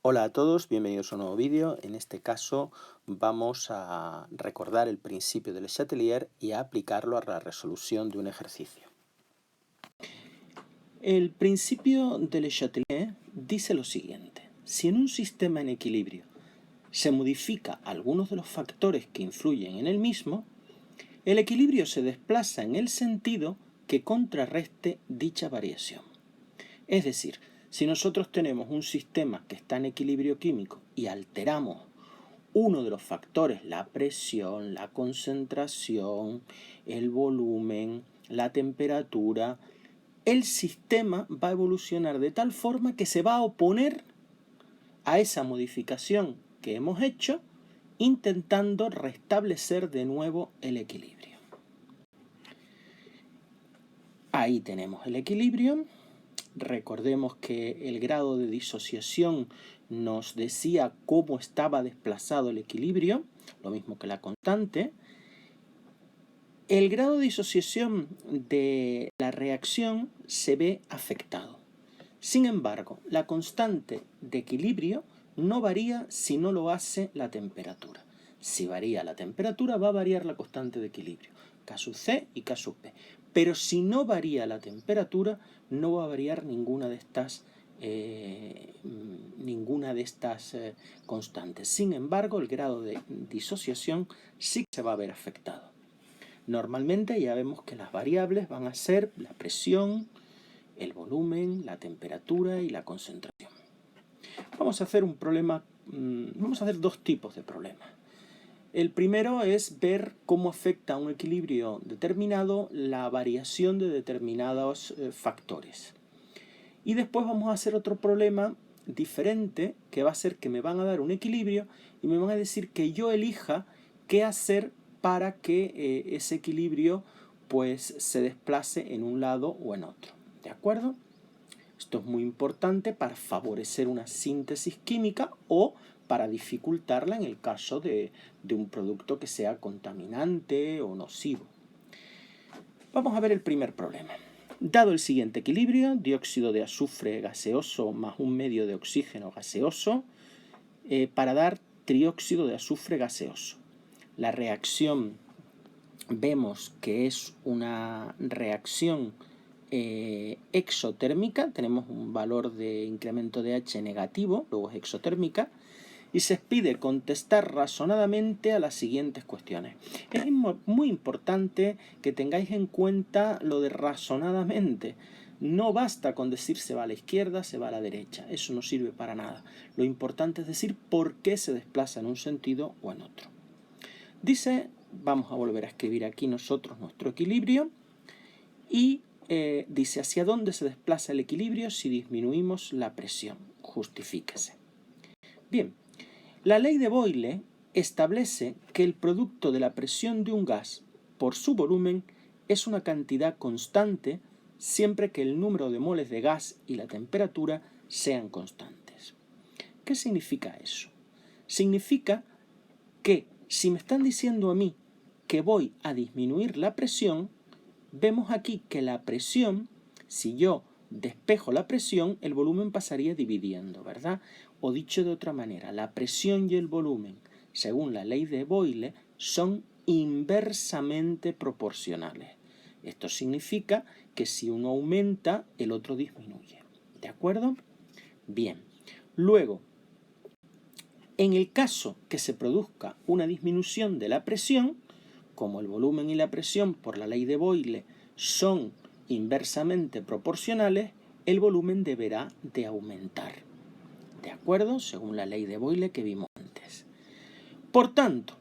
Hola a todos, bienvenidos a un nuevo vídeo. En este caso vamos a recordar el principio de Le Chatelier y a aplicarlo a la resolución de un ejercicio. El principio de Le Chatelier dice lo siguiente: si en un sistema en equilibrio se modifica algunos de los factores que influyen en el mismo, el equilibrio se desplaza en el sentido que contrarreste dicha variación. Es decir, si nosotros tenemos un sistema que está en equilibrio químico y alteramos uno de los factores, la presión, la concentración, el volumen, la temperatura, el sistema va a evolucionar de tal forma que se va a oponer a esa modificación que hemos hecho, intentando restablecer de nuevo el equilibrio. Ahí tenemos el equilibrio. Recordemos que el grado de disociación nos decía cómo estaba desplazado el equilibrio, lo mismo que la constante. El grado de disociación de la reacción se ve afectado. Sin embargo, la constante de equilibrio no varía si no lo hace la temperatura. Si varía la temperatura, va a variar la constante de equilibrio, K sub C y K sub P. Pero si no varía la temperatura, no va a variar ninguna de estas constantes. Sin embargo, el grado de disociación sí se va a ver afectado. Normalmente ya vemos que las variables van a ser la presión, el volumen, la temperatura y la concentración. Vamos a hacer dos tipos de problemas. El primero es ver cómo afecta a un equilibrio determinado la variación de determinados factores. Y después vamos a hacer otro problema diferente que va a ser que me van a dar un equilibrio y me van a decir que yo elija qué hacer para que ese equilibrio pues se desplace en un lado o en otro. ¿De acuerdo? Esto es muy importante para favorecer una síntesis química o para dificultarla en el caso de un producto que sea contaminante o nocivo. Vamos a ver el primer problema. Dado el siguiente equilibrio, dióxido de azufre gaseoso más un medio de oxígeno gaseoso, para dar trióxido de azufre gaseoso. La reacción vemos que es una reacción exotérmica, tenemos un valor de incremento de H negativo, luego es exotérmica, y se pide contestar razonadamente a las siguientes cuestiones. Es muy importante que tengáis en cuenta lo de razonadamente. No basta con decir se va a la izquierda, se va a la derecha, eso no sirve para nada. Lo importante es decir por qué se desplaza en un sentido o en otro. Dice, vamos a volver a escribir aquí nosotros nuestro equilibrio, y dice hacia dónde se desplaza el equilibrio si disminuimos la presión. Justifíquese. Bien, la ley de Boyle establece que el producto de la presión de un gas por su volumen es una cantidad constante siempre que el número de moles de gas y la temperatura sean constantes. ¿Qué significa eso? Significa que si me están diciendo a mí que voy a disminuir la presión, vemos aquí que la presión, si yo despejo la presión, el volumen pasaría dividiendo, ¿verdad? O dicho de otra manera, la presión y el volumen, según la ley de Boyle, son inversamente proporcionales. Esto significa que si uno aumenta, el otro disminuye. ¿De acuerdo? Bien. Luego, en el caso que se produzca una disminución de la presión, como el volumen y la presión por la ley de Boyle son inversamente proporcionales, el volumen deberá de aumentar. ¿De acuerdo? Según la ley de Boyle que vimos antes. Por tanto,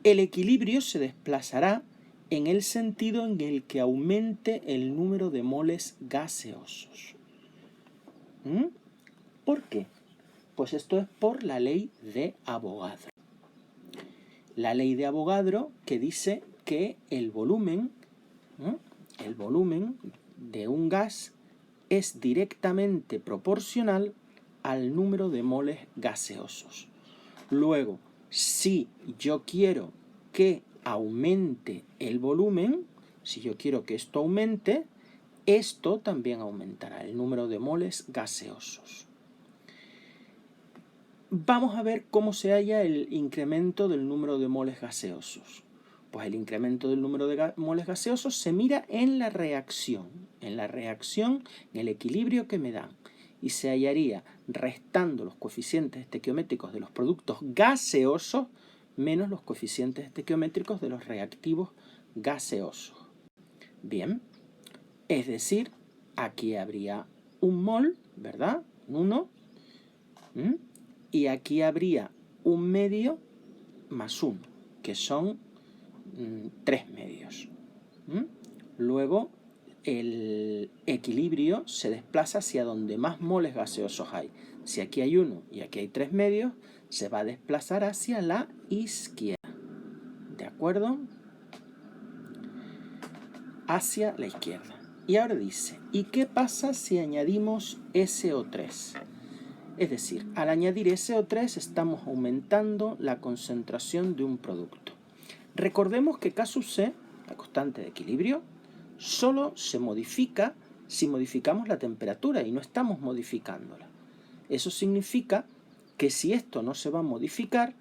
el equilibrio se desplazará en el sentido en el que aumente el número de moles gaseosos. ¿Por qué? Pues esto es por la ley de Avogadro. La ley de Avogadro que dice que el volumen de un gas es directamente proporcional al número de moles gaseosos. Luego, si yo quiero que aumente el volumen, si yo quiero que esto aumente, esto también aumentará el número de moles gaseosos. vamos a ver cómo se halla el incremento del número de moles gaseosos. Pues el incremento del número de moles gaseosos se mira en la reacción, en el equilibrio que me dan. Y se hallaría restando los coeficientes estequiométricos de los productos gaseosos menos los coeficientes estequiométricos de los reactivos gaseosos. Bien, es decir, aquí habría un mol, ¿verdad? 1. Y aquí habría un medio más 1, que son 3 medios. Luego, el equilibrio se desplaza hacia donde más moles gaseosos hay. Si aquí hay 1 y aquí hay 3 medios, se va a desplazar hacia la izquierda. ¿De acuerdo? Hacia la izquierda. Y ahora dice, ¿y qué pasa si añadimos SO3? Es decir, al añadir SO3 estamos aumentando la concentración de un producto. Recordemos que K sub C, la constante de equilibrio, solo se modifica si modificamos la temperatura y no estamos modificándola. Eso significa que si esto no se va a modificar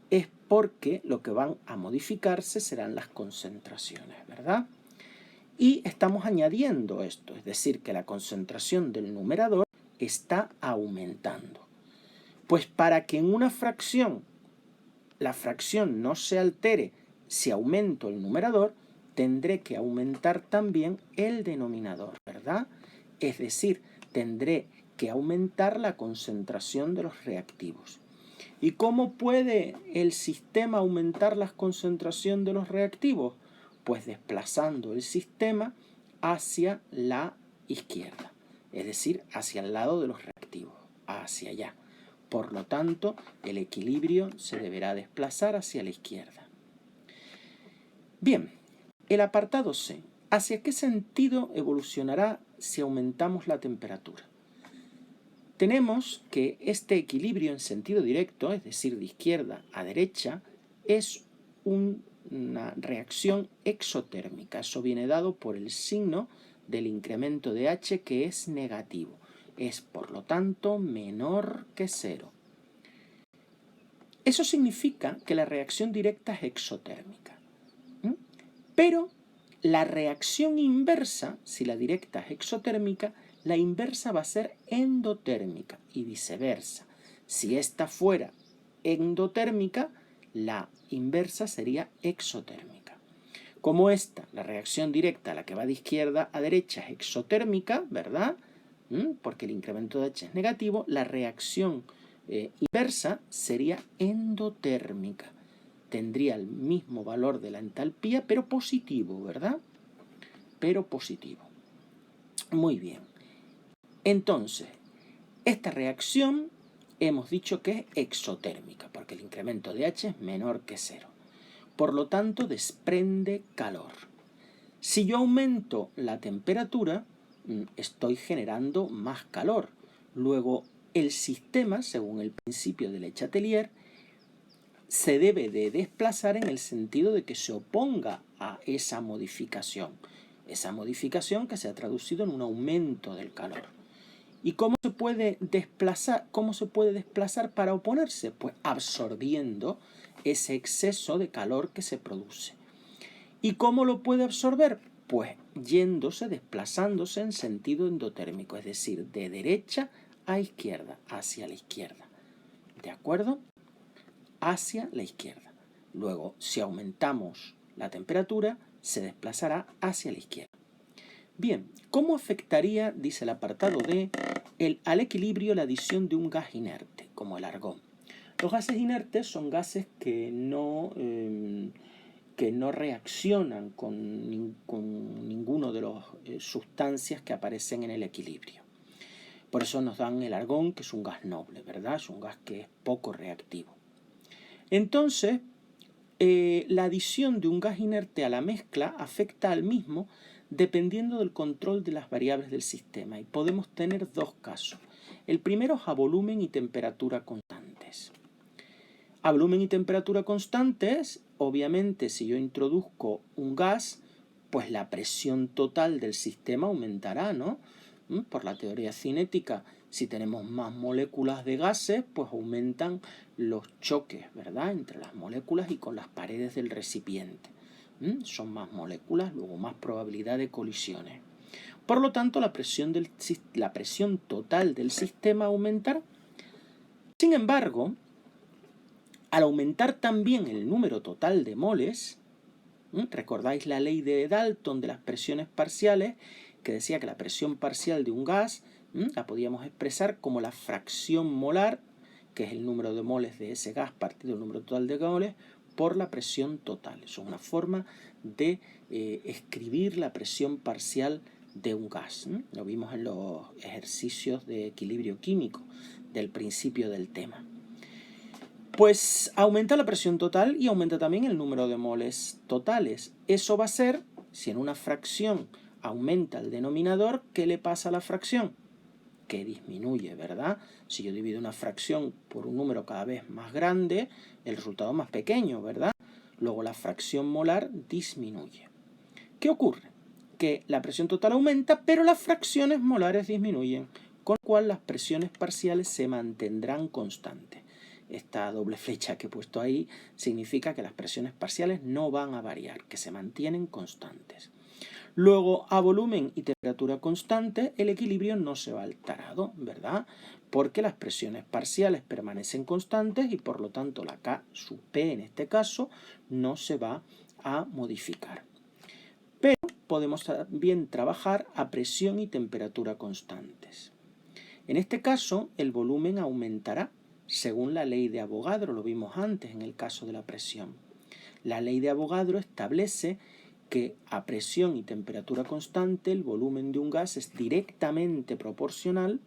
es porque lo que van a modificarse serán las concentraciones, ¿verdad? Y estamos añadiendo esto, es decir, que la concentración del numerador está aumentando. Pues para que en una fracción la fracción no se altere si aumento el numerador, tendré que aumentar también el denominador, ¿verdad? Es decir, tendré que aumentar la concentración de los reactivos. ¿Y cómo puede el sistema aumentar la concentración de los reactivos? Pues desplazando el sistema hacia la izquierda, es decir, hacia el lado de los reactivos, hacia allá. Por lo tanto, el equilibrio se deberá desplazar hacia la izquierda. Bien, el apartado C. ¿Hacia qué sentido evolucionará si aumentamos la temperatura? Tenemos que este equilibrio en sentido directo, es decir, de izquierda a derecha, es una reacción exotérmica. Eso viene dado por el signo del incremento de H, que es negativo. Es, por lo tanto, menor que 0. Eso significa que la reacción directa es exotérmica. Pero la reacción inversa, si la directa es exotérmica, la inversa va a ser endotérmica y viceversa. Si esta fuera endotérmica, la inversa sería exotérmica. Como esta, la reacción directa, la que va de izquierda a derecha, es exotérmica, ¿verdad? Porque el incremento de H es negativo, la reacción inversa sería endotérmica. Tendría el mismo valor de la entalpía, pero positivo, ¿verdad? Pero positivo. Muy bien. Entonces, esta reacción hemos dicho que es exotérmica, porque el incremento de H es menor que 0. Por lo tanto, desprende calor. Si yo aumento la temperatura, estoy generando más calor. Luego, el sistema, según el principio de Le Chatelier, se debe de desplazar en el sentido de que se oponga a esa modificación que se ha traducido en un aumento del calor. ¿Y cómo se puede desplazar? ¿Cómo se puede desplazar para oponerse? Pues absorbiendo ese exceso de calor que se produce. ¿Y cómo lo puede absorber? Pues desplazándose en sentido endotérmico, es decir, de derecha a izquierda, hacia la izquierda. ¿De acuerdo? Hacia la izquierda. Luego, si aumentamos la temperatura, se desplazará hacia la izquierda. Bien, ¿cómo afectaría, dice el apartado D, al equilibrio la adición de un gas inerte, como el argón? Los gases inertes son gases que no reaccionan con ninguno de las sustancias que aparecen en el equilibrio. Por eso nos dan el argón, que es un gas noble, ¿verdad? Es un gas que es poco reactivo. Entonces, la adición de un gas inerte a la mezcla afecta al mismo dependiendo del control de las variables del sistema. Y podemos tener dos casos. El primero es a volumen y temperatura constantes. A volumen y temperatura constantes, obviamente, si yo introduzco un gas, pues la presión total del sistema aumentará, ¿no? Por la teoría cinética, Si tenemos más moléculas de gases, pues aumentan los choques, ¿verdad?, entre las moléculas y con las paredes del recipiente. Son más moléculas, luego más probabilidad de colisiones. Por lo tanto, la presión total del sistema aumentará. Sin embargo, al aumentar también el número total de moles, ¿recordáis la ley de Dalton de las presiones parciales, que decía que la presión parcial de un gas la podíamos expresar como la fracción molar, que es el número de moles de ese gas partido del número total de moles, por la presión total? Eso es una forma de escribir la presión parcial de un gas. Lo vimos en los ejercicios de equilibrio químico del principio del tema. Pues aumenta la presión total y aumenta también el número de moles totales. Eso va a ser, si en una fracción aumenta el denominador, ¿qué le pasa a la fracción? Que disminuye, ¿verdad? Si yo divido una fracción por un número cada vez más grande, el resultado es más pequeño, ¿verdad? Luego la fracción molar disminuye. ¿Qué ocurre? Que la presión total aumenta, pero las fracciones molares disminuyen, con lo cual las presiones parciales se mantendrán constantes. Esta doble flecha que he puesto ahí significa que las presiones parciales no van a variar, que se mantienen constantes. Luego, a volumen y temperatura constante, el equilibrio no se va alterado, ¿verdad? Porque las presiones parciales permanecen constantes y por lo tanto la K sub P en este caso no se va a modificar. Pero podemos también trabajar a presión y temperatura constantes. En este caso, el volumen aumentará según la ley de Avogadro, lo vimos antes en el caso de la presión. La ley de Avogadro establece que a presión y temperatura constante el volumen de un gas es directamente proporcional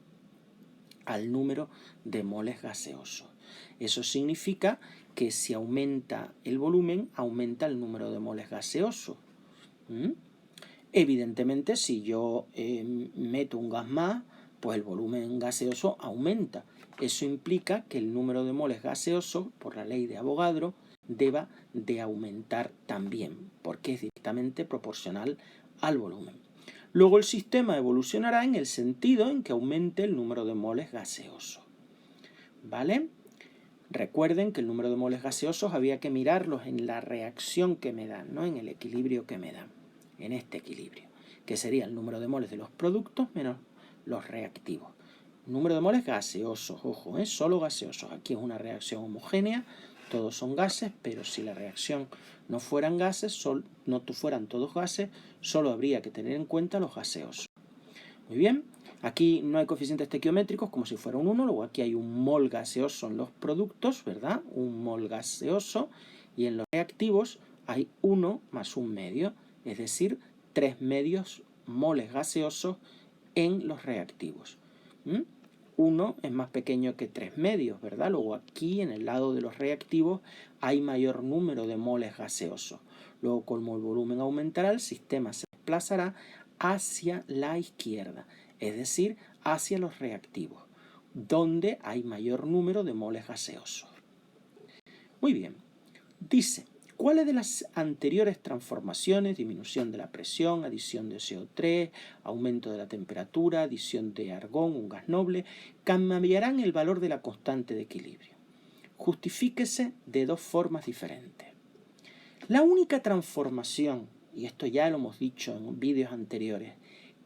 al número de moles gaseosos. Eso significa que si aumenta el volumen, aumenta el número de moles gaseosos. Evidentemente, si yo meto un gas más, pues el volumen gaseoso aumenta. Eso implica que el número de moles gaseosos, por la ley de Avogadro, deba de aumentar también, porque es directamente proporcional al volumen. Luego el sistema evolucionará en el sentido en que aumente el número de moles gaseosos. ¿Vale? Recuerden que el número de moles gaseosos había que mirarlos en la reacción que me dan, ¿no? En el equilibrio que me dan, en este equilibrio, que sería el número de moles de los productos menos los reactivos. Número de moles gaseosos, ojo, solo gaseosos. Aquí es una reacción homogénea, todos son gases, pero si la reacción no fueran gases, no fueran todos gases, solo habría que tener en cuenta los gaseosos. Muy bien, aquí no hay coeficientes estequiométricos como si fuera un 1, luego aquí hay un mol gaseoso en los productos, ¿verdad? Un mol gaseoso, y en los reactivos hay 1 más un medio, es decir, 3 medios moles gaseosos en los reactivos. 1 es más pequeño que 3 medios, ¿verdad? Luego aquí en el lado de los reactivos hay mayor número de moles gaseosos. Luego, como el volumen aumentará, el sistema se desplazará hacia la izquierda, es decir, hacia los reactivos, donde hay mayor número de moles gaseosos. Muy bien, dice, ¿cuáles de las anteriores transformaciones, disminución de la presión, adición de CO3, aumento de la temperatura, adición de argón, un gas noble, cambiarán el valor de la constante de equilibrio? Justifíquese de dos formas diferentes. La única transformación, y esto ya lo hemos dicho en vídeos anteriores,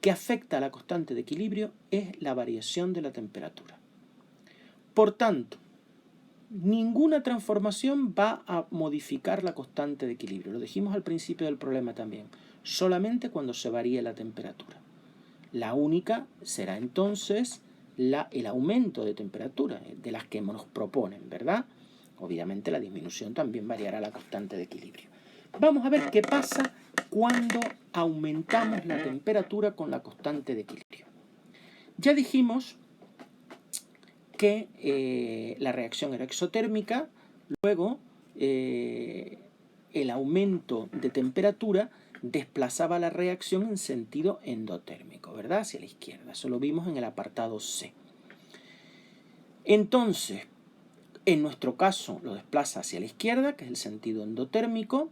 que afecta a la constante de equilibrio es la variación de la temperatura. Por tanto, ninguna transformación va a modificar la constante de equilibrio. Lo dijimos al principio del problema también. Solamente cuando se varíe la temperatura. La única será entonces el aumento de temperatura, de las que nos proponen, ¿verdad? Obviamente la disminución también variará la constante de equilibrio. Vamos a ver qué pasa cuando aumentamos la temperatura con la constante de equilibrio. Ya dijimos que la reacción era exotérmica, luego el aumento de temperatura desplazaba la reacción en sentido endotérmico, ¿verdad? Hacia la izquierda. Eso lo vimos en el apartado C. Entonces, en nuestro caso lo desplaza hacia la izquierda, que es el sentido endotérmico,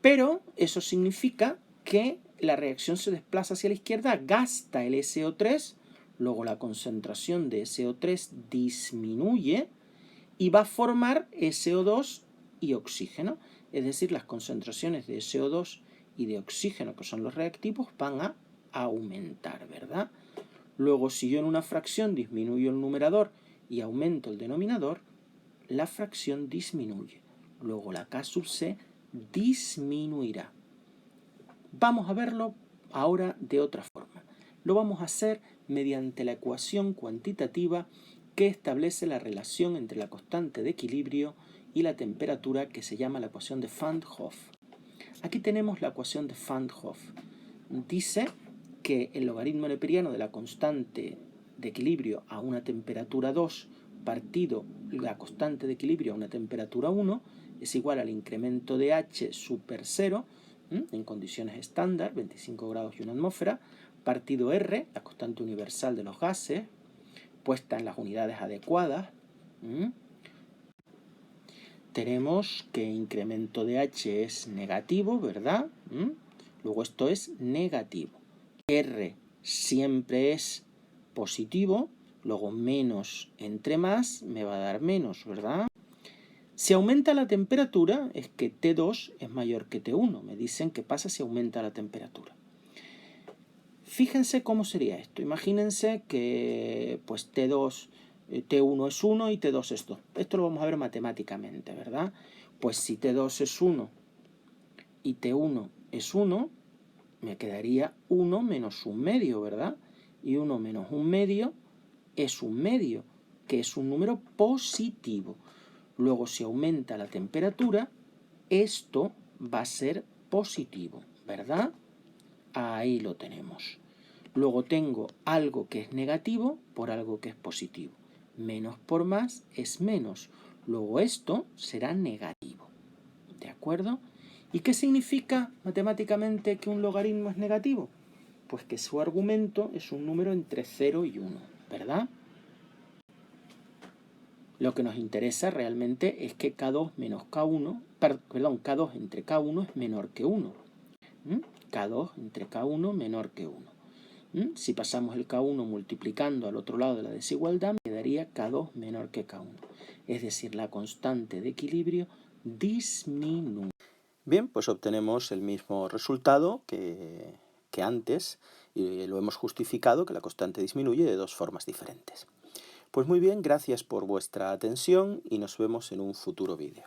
pero eso significa que la reacción se desplaza hacia la izquierda, gasta el SO3, luego la concentración de SO3 disminuye y va a formar SO2 y oxígeno. Es decir, las concentraciones de SO2 y de oxígeno, que son los reactivos, van a aumentar, ¿verdad? Luego, si yo en una fracción disminuyo el numerador y aumento el denominador, la fracción disminuye. Luego la K sub C disminuirá. Vamos a verlo ahora de otra forma. Lo vamos a hacer mediante la ecuación cuantitativa que establece la relación entre la constante de equilibrio y la temperatura, que se llama la ecuación de Van 't Hoff. Aquí tenemos la ecuación de Van 't Hoff. Dice que el logaritmo neperiano de la constante de equilibrio a una temperatura 2 partido la constante de equilibrio a una temperatura 1 es igual al incremento de H super 0 en condiciones estándar, 25 grados y una atmósfera, partido R, la constante universal de los gases, puesta en las unidades adecuadas. Tenemos que incremento de H es negativo, ¿verdad? Luego esto es negativo. R siempre es positivo, luego menos entre más me va a dar menos, ¿verdad? Si aumenta la temperatura, es que T2 es mayor que T1. Me dicen qué pasa si aumenta la temperatura. Fíjense cómo sería esto. Imagínense que pues T1 es 1 y T2 es 2. Esto lo vamos a ver matemáticamente, ¿verdad? Pues si T2 es 1 y T1 es 1, me quedaría 1 menos 1 medio, ¿verdad? Y 1 menos 1 medio es 1 medio, que es un número positivo. Luego, si aumenta la temperatura, esto va a ser positivo, ¿verdad? Ahí lo tenemos. Luego tengo algo que es negativo por algo que es positivo. Menos por más es menos. Luego esto será negativo. ¿De acuerdo? ¿Y qué significa matemáticamente que un logaritmo es negativo? Pues que su argumento es un número entre 0 y 1, ¿verdad? Lo que nos interesa realmente es que K2 menos K1, perdón, K2 entre K1 es menor que 1. K2 entre K1 menor que 1. Si pasamos el K1 multiplicando al otro lado de la desigualdad, me quedaría K2 menor que K1. Es decir, la constante de equilibrio disminuye. Bien, pues obtenemos el mismo resultado que antes y lo hemos justificado, que la constante disminuye de dos formas diferentes. Pues muy bien, gracias por vuestra atención y nos vemos en un futuro vídeo.